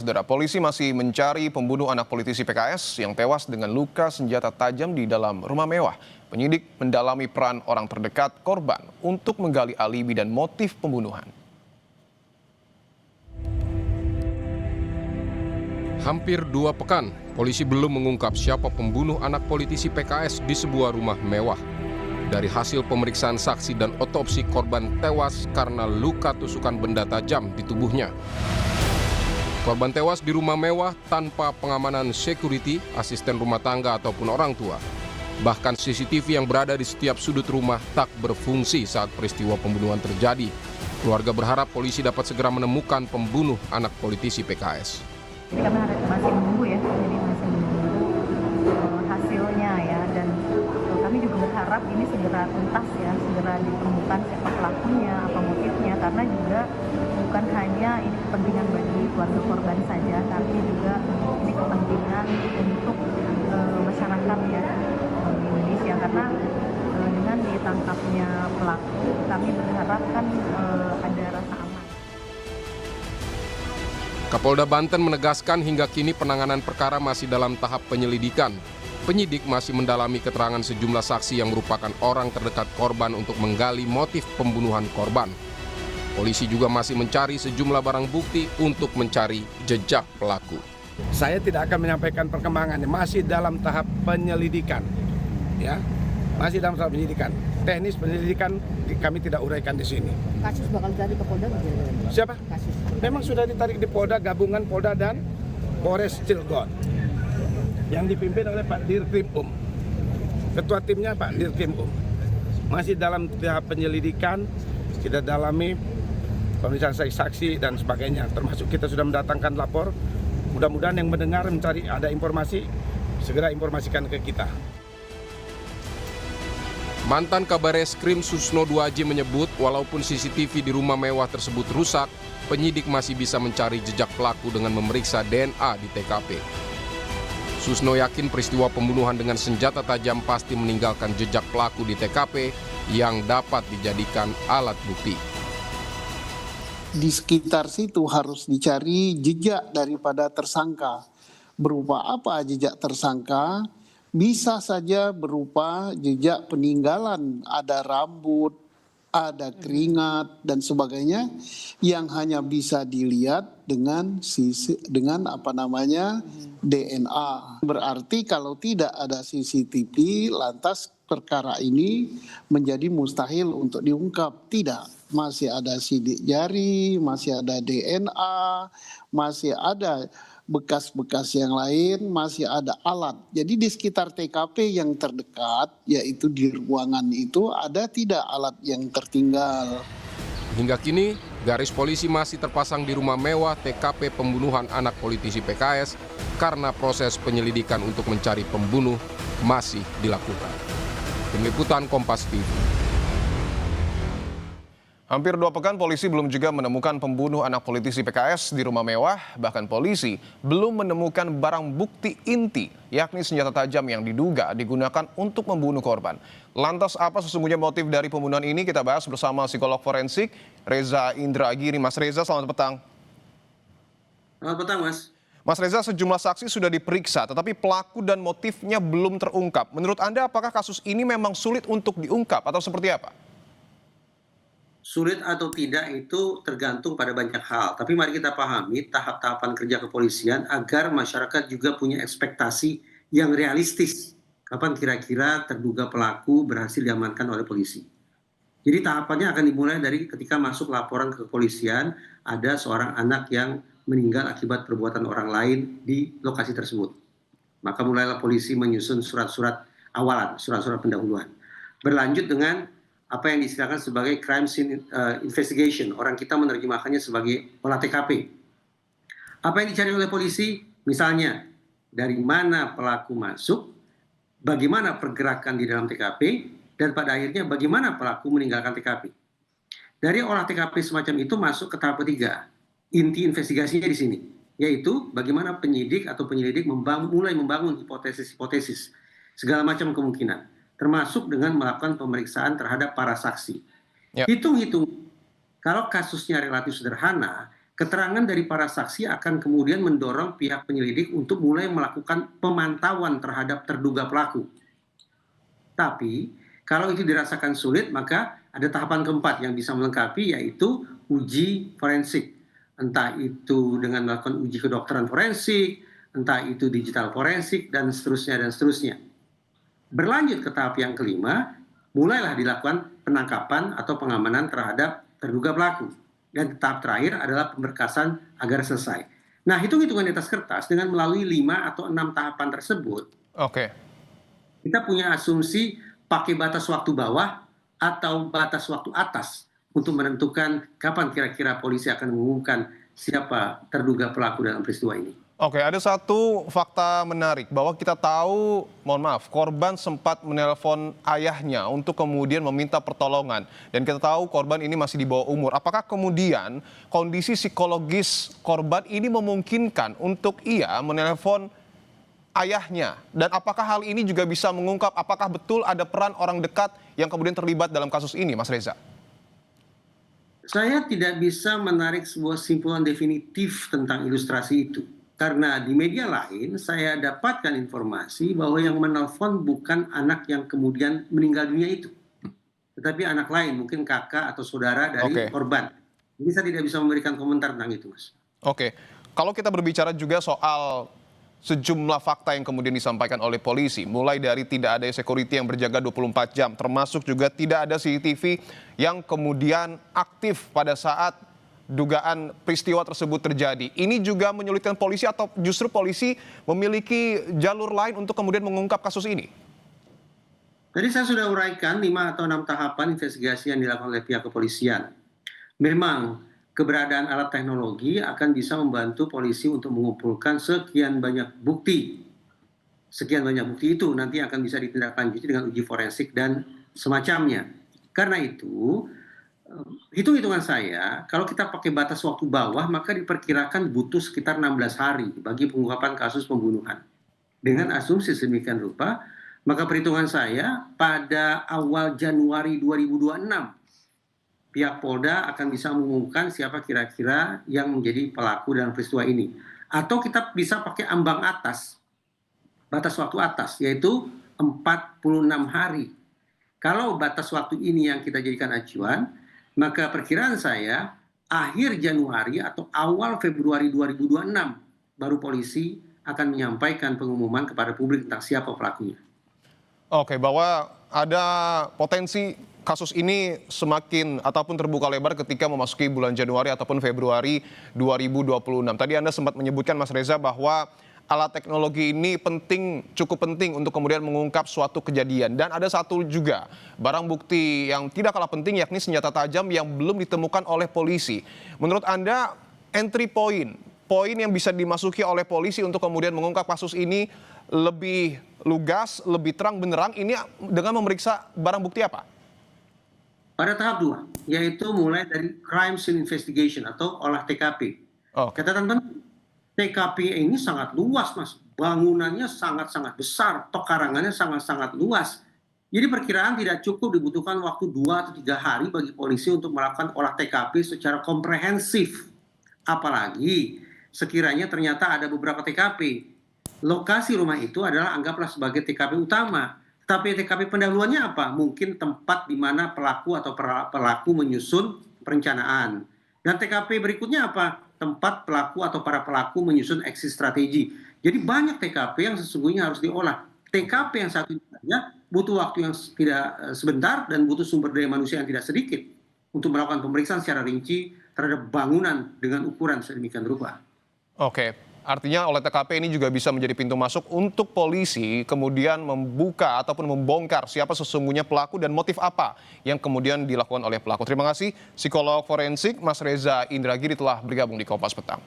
Saudara, polisi masih mencari pembunuh anak politisi PKS yang tewas dengan luka senjata tajam di dalam rumah mewah. Penyidik mendalami peran orang terdekat korban untuk menggali alibi dan motif pembunuhan. Hampir 2 pekan, polisi belum mengungkap siapa pembunuh anak politisi PKS di sebuah rumah mewah. Dari hasil pemeriksaan saksi dan otopsi, korban tewas karena luka tusukan benda tajam di tubuhnya. Korban tewas di rumah mewah tanpa pengamanan security, asisten rumah tangga ataupun orang tua. Bahkan CCTV yang berada di setiap sudut rumah tak berfungsi saat peristiwa pembunuhan terjadi. Keluarga berharap polisi dapat segera menemukan pembunuh anak politisi PKS. Kami masih menunggu ya, jadi masih menunggu hasilnya ya, dan kami juga berharap ini segera tuntas ya, segera ditemukan siapa pelakunya, apa motifnya, karena juga bukan hanya ini kepentingan bagi keluarga korban saja, tapi juga ini kepentingan untuk masyarakat ya di Indonesia, karena dengan ditangkapnya pelaku, kami berharap kan ada rasa aman. Kapolda Banten menegaskan hingga kini penanganan perkara masih dalam tahap penyelidikan. Penyidik masih mendalami keterangan sejumlah saksi yang merupakan orang terdekat korban untuk menggali motif pembunuhan korban. Polisi juga masih mencari sejumlah barang bukti untuk mencari jejak pelaku. Saya tidak akan menyampaikan perkembangannya, masih dalam tahap penyelidikan. Ya, masih dalam tahap penyelidikan. Teknis penyelidikan kami tidak uraikan di sini. Kasus bakal ditarik ke Polda nggak? Siapa? Kasus. Memang sudah ditarik di Polda, gabungan Polda dan Polres Cilegon. Yang dipimpin oleh Pak Dirkrim Ketua timnya Pak Dirkrim Masih dalam tahap penyelidikan, kita dalami pemeriksaan saksi dan sebagainya. Termasuk kita sudah mendatangkan lapor. Mudah-mudahan yang mendengar mencari ada informasi, segera informasikan ke kita. Mantan Kabareskrim Susno Duaji menyebut walaupun CCTV di rumah mewah tersebut rusak, penyidik masih bisa mencari jejak pelaku dengan memeriksa DNA di TKP. Susno yakin peristiwa pembunuhan dengan senjata tajam pasti meninggalkan jejak pelaku di TKP yang dapat dijadikan alat bukti. Di sekitar situ harus dicari jejak daripada tersangka. Berupa apa jejak tersangka? Bisa saja berupa jejak peninggalan, ada rambut, ada keringat dan sebagainya yang hanya bisa dilihat dengan DNA. Berarti kalau tidak ada CCTV, lantas perkara ini menjadi mustahil untuk diungkap. Tidak, masih ada sidik jari, masih ada DNA, masih ada bekas-bekas yang lain, masih ada alat. Jadi di sekitar TKP yang terdekat, yaitu di ruangan itu, ada tidak alat yang tertinggal. Hingga kini, garis polisi masih terpasang di rumah mewah TKP pembunuhan anak politisi PKS karena proses penyelidikan untuk mencari pembunuh masih dilakukan. Tim Liputan Kompas TV. Hampir 2 pekan polisi belum juga menemukan pembunuh anak politisi PKS di rumah mewah. Bahkan polisi belum menemukan barang bukti inti, yakni senjata tajam yang diduga digunakan untuk membunuh korban. Lantas apa sesungguhnya motif dari pembunuhan ini? Kita bahas bersama psikolog forensik Reza Indragiri. Mas Reza, selamat petang. Selamat petang, Mas. Mas Reza, sejumlah saksi sudah diperiksa, tetapi pelaku dan motifnya belum terungkap. Menurut Anda, apakah kasus ini memang sulit untuk diungkap atau seperti apa? Sulit atau tidak itu tergantung pada banyak hal. Tapi mari kita pahami tahap-tahapan kerja kepolisian agar masyarakat juga punya ekspektasi yang realistis. Kapan kira-kira terduga pelaku berhasil diamankan oleh polisi. Jadi tahapannya akan dimulai dari ketika masuk laporan ke kepolisian ada seorang anak yang meninggal akibat perbuatan orang lain di lokasi tersebut. Maka mulailah polisi menyusun surat-surat awalan, surat-surat pendahuluan. Berlanjut dengan apa yang disediakan sebagai crime scene investigation. Orang kita menerjemahkannya sebagai olah TKP. Apa yang dicari oleh polisi? Misalnya, dari mana pelaku masuk, bagaimana pergerakan di dalam TKP, dan pada akhirnya bagaimana pelaku meninggalkan TKP. Dari olah TKP semacam itu masuk ke tahap ketiga. Inti investigasinya di sini, yaitu bagaimana penyidik atau penyelidik mulai membangun hipotesis-hipotesis, segala macam kemungkinan. Termasuk dengan melakukan pemeriksaan terhadap para saksi. Hitung-hitung, kalau kasusnya relatif sederhana, keterangan dari para saksi akan kemudian mendorong pihak penyelidik untuk mulai melakukan pemantauan terhadap terduga pelaku. Tapi kalau itu dirasakan sulit, maka ada tahapan keempat yang bisa melengkapi, yaitu uji forensik. Entah itu dengan melakukan uji kedokteran forensik, entah itu digital forensik, dan seterusnya dan seterusnya. Berlanjut ke tahap yang kelima, mulailah dilakukan penangkapan atau pengamanan terhadap terduga pelaku. Dan tahap terakhir adalah pemberkasan agar selesai. Nah, hitung-hitungan di atas kertas dengan melalui 5 atau 6 tahapan tersebut, kita punya asumsi pakai batas waktu bawah atau batas waktu atas untuk menentukan kapan kira-kira polisi akan mengumumkan siapa terduga pelaku dalam peristiwa ini. Oke, ada satu fakta menarik bahwa kita tahu, mohon maaf, korban sempat menelpon ayahnya untuk kemudian meminta pertolongan. Dan kita tahu korban ini masih di bawah umur. Apakah kemudian kondisi psikologis korban ini memungkinkan untuk ia menelpon ayahnya? Dan apakah hal ini juga bisa mengungkap apakah betul ada peran orang dekat yang kemudian terlibat dalam kasus ini, Mas Reza? Saya tidak bisa menarik sebuah simpulan definitif tentang ilustrasi itu. Karena di media lain saya dapatkan informasi bahwa yang menelpon bukan anak yang kemudian meninggal dunia itu. Tetapi anak lain, mungkin kakak atau saudara dari korban. Jadi saya tidak bisa memberikan komentar tentang itu, Mas. Oke, kalau kita berbicara juga soal sejumlah fakta yang kemudian disampaikan oleh polisi, mulai dari tidak ada security yang berjaga 24 jam, termasuk juga tidak ada CCTV yang kemudian aktif pada saat dugaan peristiwa tersebut terjadi. Ini juga menyulitkan polisi atau justru polisi memiliki jalur lain untuk kemudian mengungkap kasus ini? Tadi saya sudah uraikan 5 atau 6 tahapan investigasi yang dilakukan oleh pihak kepolisian. Memang keberadaan alat teknologi akan bisa membantu polisi untuk mengumpulkan sekian banyak bukti. Sekian banyak bukti itu nanti akan bisa ditindaklanjuti dengan uji forensik dan semacamnya. Karena itu, hitung-hitungan saya, kalau kita pakai batas waktu bawah, maka diperkirakan butuh sekitar 16 hari bagi pengungkapan kasus pembunuhan. Dengan asumsi sedemikian rupa, maka perhitungan saya pada awal Januari 2026, pihak Polda akan bisa mengumumkan siapa kira-kira yang menjadi pelaku dalam peristiwa ini. Atau kita bisa pakai ambang atas, batas waktu atas, yaitu 46 hari. Kalau batas waktu ini yang kita jadikan acuan, maka perkiraan saya akhir Januari atau awal Februari 2026 baru polisi akan menyampaikan pengumuman kepada publik tentang siapa pelakunya. Oke, bahwa ada potensi kasus ini semakin ataupun terbuka lebar ketika memasuki bulan Januari ataupun Februari 2026. Tadi Anda sempat menyebutkan, Mas Reza, bahwa alat teknologi ini cukup penting untuk kemudian mengungkap suatu kejadian. Dan ada satu juga barang bukti yang tidak kalah penting, yakni senjata tajam yang belum ditemukan oleh polisi. Menurut Anda, entry point yang bisa dimasuki oleh polisi untuk kemudian mengungkap kasus ini lebih lugas, lebih terang benderang, ini dengan memeriksa barang bukti apa? Pada tahap 2, yaitu mulai dari crime scene investigation atau olah TKP. Catatan penting, TKP ini sangat luas, Mas. Bangunannya sangat-sangat besar, pekarangannya sangat-sangat luas. Jadi perkiraan tidak cukup dibutuhkan waktu 2 atau 3 hari bagi polisi untuk melakukan olah TKP secara komprehensif. Apalagi sekiranya ternyata ada beberapa TKP. Lokasi rumah itu adalah anggaplah sebagai TKP utama. Tapi TKP pendahuluannya apa? Mungkin tempat di mana pelaku atau pelaku menyusun perencanaan. Dan TKP berikutnya apa? Tempat pelaku atau para pelaku menyusun exit strategi. Jadi banyak TKP yang sesungguhnya harus diolah. TKP yang satu saja butuh waktu yang tidak sebentar dan butuh sumber daya manusia yang tidak sedikit untuk melakukan pemeriksaan secara rinci terhadap bangunan dengan ukuran sedemikian rupa. Oke, artinya oleh TKP ini juga bisa menjadi pintu masuk untuk polisi kemudian membuka ataupun membongkar siapa sesungguhnya pelaku dan motif apa yang kemudian dilakukan oleh pelaku. Terima kasih psikolog forensik Mas Reza Indragiri telah bergabung di Kompas Petang.